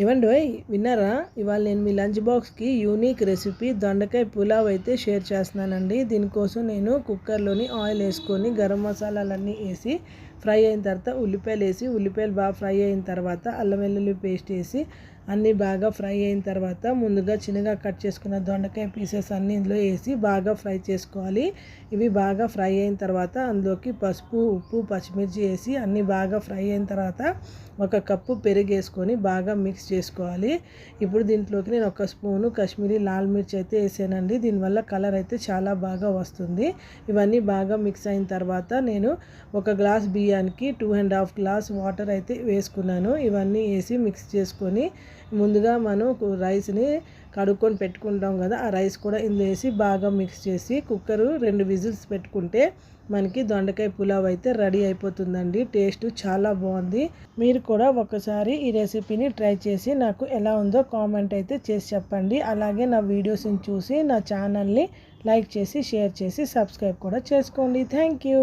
ఏవండోయ్ విన్నారా? ఇవాళ నేను మీ లంచ్ బాక్స్కి యూనిక్ రెసిపీ దొండకాయ పులావ్ అయితే షేర్ చేస్తున్నానండి. దీనికోసం నేను కుక్కర్లోని ఆయిల్ వేసుకొని గరం మసాలాలన్నీ వేసి ఫ్రై అయిన తర్వాత ఉల్లిపాయలు బాగా ఫ్రై అయిన తర్వాత అల్లం వెల్లుల్లి పేస్ట్ వేసి అన్నీ బాగా ఫ్రై అయిన తర్వాత ముందుగా చిన్నగా కట్ చేసుకున్న దొండకాయ పీసెస్ అన్నీ ఇందులో వేసి బాగా ఫ్రై చేసుకోవాలి. ఇవి బాగా ఫ్రై అయిన తర్వాత అందులోకి పసుపు, ఉప్పు, పచ్చిమిర్చి వేసి అన్నీ బాగా ఫ్రై అయిన తర్వాత ఒక కప్పు పెరుగు వేసుకొని బాగా మిక్స్ చేసుకోవాలి. ఇప్పుడు దీంట్లోకి నేను ఒక స్పూను కాశ్మీరీ లాల్ మిర్చి అయితే వేసానండి. దీనివల్ల కలర్ అయితే చాలా బాగా వస్తుంది. ఇవన్నీ బాగా మిక్స్ అయిన తర్వాత నేను ఒక గ్లాస్ బియ్యానికి 2.5 గ్లాస్ వాటర్ అయితే వేసుకున్నాను. ఇవన్నీ వేసి మిక్స్ చేసుకొని ముందుగా మనం రైస్ని కడుక్కొని పెట్టుకుంటాం కదా, ఆ రైస్ కూడా ఇందులో వేసి బాగా మిక్స్ చేసి కుక్కరు 2 విజిల్స్ పెట్టుకుంటే మనకి దొండకాయ పులావ్ అయితే రెడీ అయిపోతుందండి. టేస్ట్ చాలా బాగుంది. మీరు కూడా ఒకసారి ఈ రెసిపీని ట్రై చేసి నాకు ఎలా ఉందో కామెంట్ అయితే చేసి చెప్పండి. అలాగే నా వీడియోస్ని చూసి నా ఛానల్ని లైక్ చేసి షేర్ చేసి సబ్స్క్రైబ్ కూడా చేసుకోండి. Thank you.